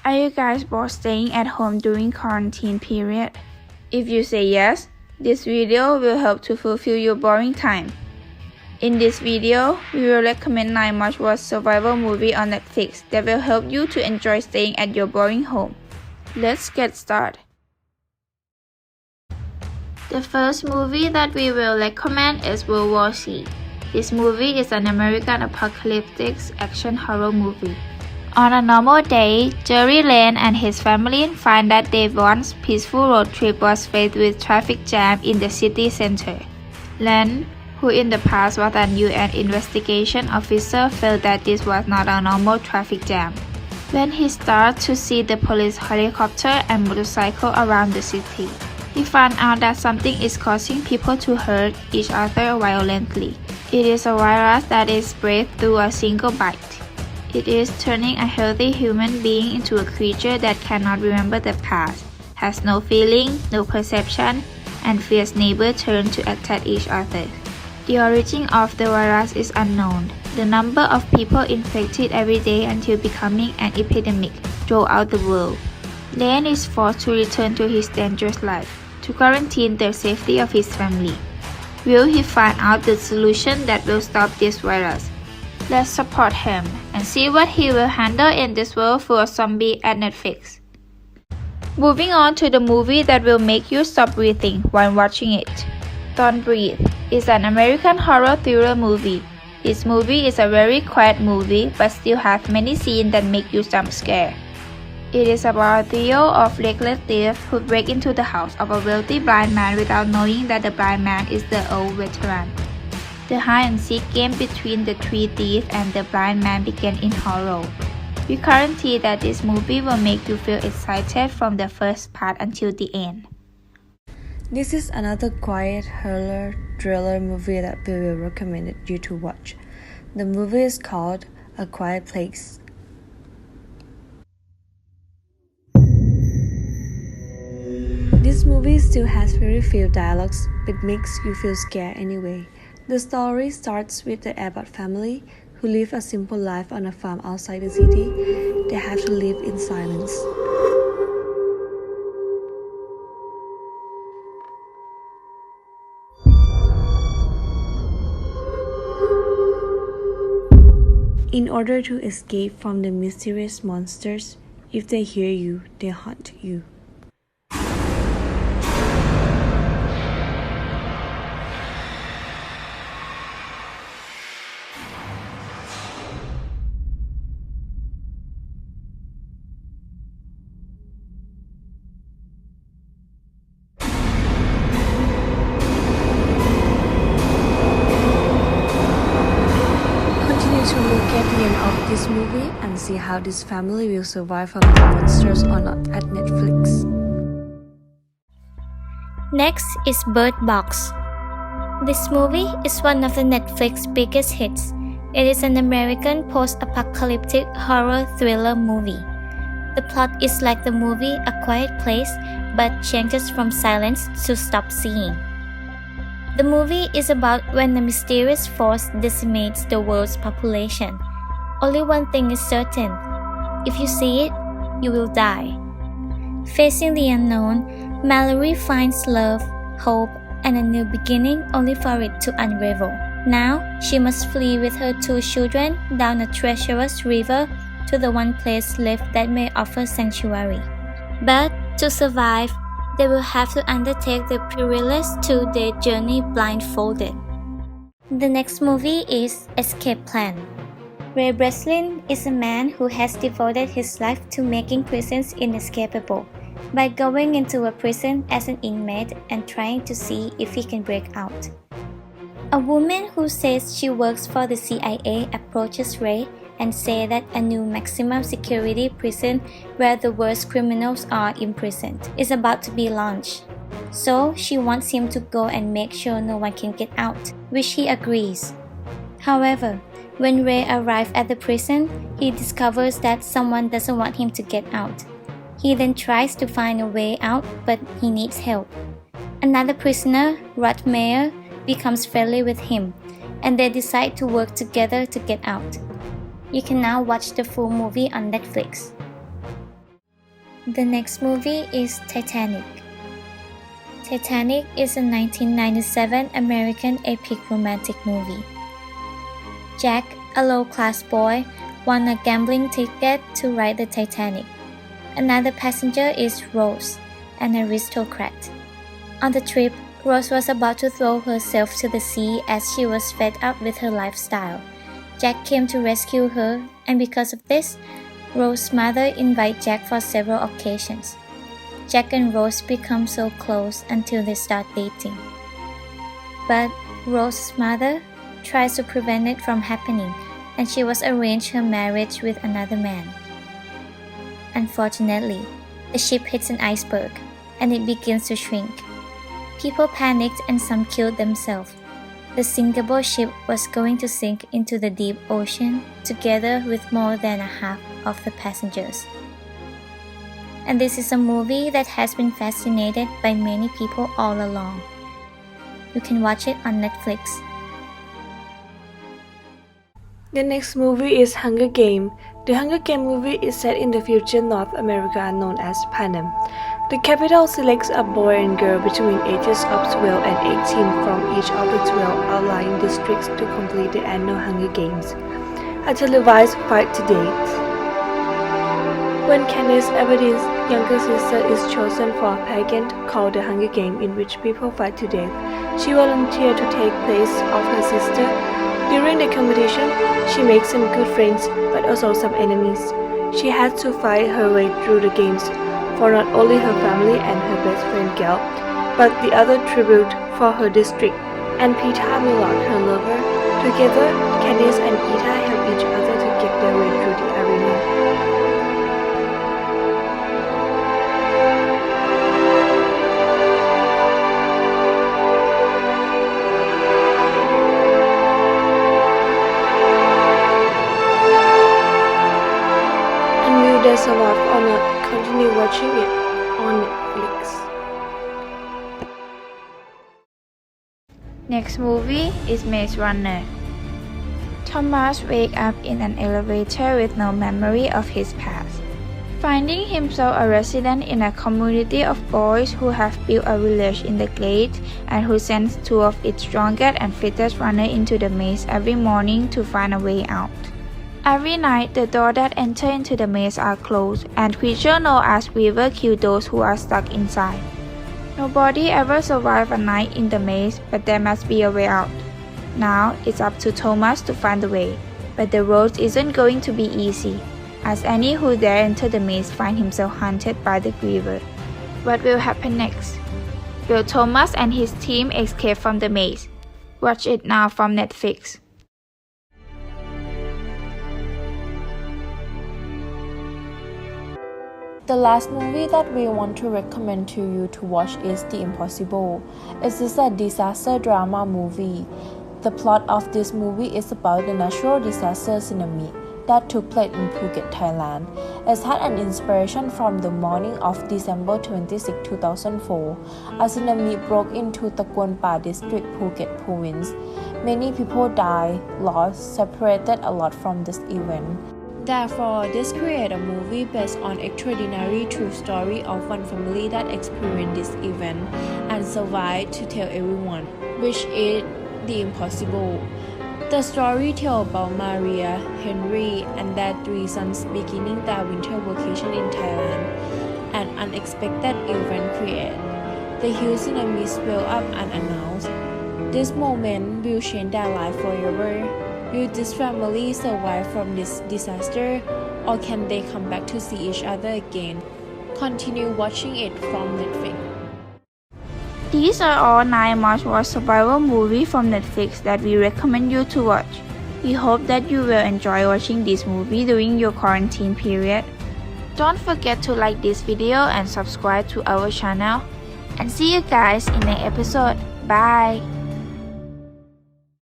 Are you guys both staying at home during quarantine period? If you say yes, this video will help to fulfill your boring time. In this video, we will recommend 9 must-watch survival movies on Netflix that will help you to enjoy staying at your boring home. Let's get started. The first movie that we will recommend is World War Z. This movie is an American apocalyptic action horror movie. On a normal day, Jerry Lane and his family find that their once peaceful road trip was faced with traffic jam in the city center. Lane, who in the past was an UN investigation officer, felt that this was not a normal traffic jam. When he started to see the police helicopter and motorcycle around the city, he found out that something is causing people to hurt each other violently. It is a virus that is spread through a single bite. It is turning a healthy human being into a creature that cannot remember the past, has no feeling, no perception, and fears neighbors turn to attack each other. The origin of the virus is unknown. The number of people infected every day until becoming an epidemic throughout the world. Lane is forced to return to his dangerous life to quarantine the safety of his family. Will he find out the solution that will stop this virus? Let's support him and see what he will handle in this world full of zombies at Netflix. Moving on to the movie that will make you stop breathing while watching it. Don't Breathe is an American horror thriller movie. This movie is a very quiet movie but still has many scenes that make you jump scare. It is about a trio of reckless thieves who break into the house of a wealthy blind man without knowing that the blind man is the old veteran. The hide-and-seek game between the three thieves and the blind man began in horror. We guarantee that this movie will make you feel excited from the first part until the end. This is another quiet horror thriller movie that we will recommend you to watch. The movie is called A Quiet Place. This movie still has very few dialogues, but makes you feel scared anyway. The story starts with the Abbott family, who live a simple life on a farm outside the city. They have to live in silence. In order to escape from the mysterious monsters, if they hear you, they hunt you. To look at the end of this movie and see how this family will survive from the monsters or not at Netflix. Next is Bird Box. This movie is one of the Netflix biggest hits. It is an American post-apocalyptic horror thriller movie. The plot is like the movie A Quiet Place, but changes from silence to stop seeing. The movie is about when a mysterious force decimates the world's population. Only one thing is certain: if you see it, you will die. Facing the unknown, Mallory finds love, hope, and a new beginning only for it to unravel. Now, she must flee with her 2 children down a treacherous river to the one place left that may offer sanctuary. But to survive, they will have to undertake the perilous 2-day journey blindfolded. The next movie is Escape Plan. Ray Breslin is a man who has devoted his life to making prisons inescapable by going into a prison as an inmate and trying to see if he can break out. A woman who says she works for the CIA approaches Ray and says that a new maximum security prison where the worst criminals are imprisoned is about to be launched. So she wants him to go and make sure no one can get out, which he agrees. However, when Ray arrives at the prison, he discovers that someone doesn't want him to get out. He then tries to find a way out, but he needs help. Another prisoner, Rod Meyer, becomes friendly with him, and they decide to work together to get out. You can now watch the full movie on Netflix. The next movie is Titanic. Titanic is a 1997 American epic romantic movie. Jack, a low-class boy, won a gambling ticket to ride the Titanic. Another passenger is Rose, an aristocrat. On the trip, Rose was about to throw herself to the sea as she was fed up with her lifestyle. Jack came to rescue her, and because of this, Rose's mother invited Jack for several occasions. Jack and Rose become so close until they start dating. But Rose's mother tries to prevent it from happening, and she was arranged her marriage with another man. Unfortunately, the ship hits an iceberg, and it begins to shrink. People panicked and some killed themselves. The sinkable ship was going to sink into the deep ocean together with more than a half of the passengers. And this is a movie that has been fascinated by many people all along. You can watch it on Netflix. The next movie is Hunger Games. The Hunger Games movie is set in the future North America known as Panem. The capital selects a boy and girl between ages of 12 and 18 from each of the 12 outlying districts to complete the annual Hunger Games, a televised fight to death. When Katniss Everdeen's younger sister is chosen for a pageant called the Hunger Games in which people fight to death, she volunteered to take place of her sister. During the competition, she makes some good friends but also some enemies. She has to fight her way through the games for not only her family and her best friend Gal, but the other tribute for her district and Peeta Millar, her lover. Together, Katniss and Peeta help each other to get their way through the arena. They survive or not, continue watching it on Netflix. Next movie is Maze Runner. Thomas wakes up in an elevator with no memory of his past, finding himself a resident in a community of boys who have built a village in the glade and who sends two of its strongest and fittest runners into the maze every morning to find a way out. Every night, the doors that enter into the maze are closed, and creatures known as Weaver kill those who are stuck inside. Nobody ever survives a night in the maze, but there must be a way out. Now, it's up to Thomas to find the way, but the road isn't going to be easy, as any who dare enter the maze find himself hunted by the Weaver. What will happen next? Will Thomas and his team escape from the maze? Watch it now from Netflix. The last movie that we want to recommend to you to watch is The Impossible. It is a disaster drama movie. The plot of this movie is about the natural disaster tsunami that took place in Phuket, Thailand. It had an inspiration from the morning of December 26, 2004. A tsunami broke into Takwon Pa district, Phuket province. Many people died, lost, separated a lot from this event. Therefore, this created a movie based on extraordinary true story of one family that experienced this event and survived to tell everyone, which is The Impossible. The story tells about Maria, Henry, and their three sons beginning their winter vacation in Thailand. An unexpected event created. The huge tsunami swelled up unannounced. This moment will change their life forever. Will this family survive from this disaster, or can they come back to see each other again? Continue watching it from Netflix. These are all 9 must-watch survival movies from Netflix that we recommend you to watch. We hope that you will enjoy watching this movie during your quarantine period. Don't forget to like this video and subscribe to our channel. And see you guys in the next episode. Bye!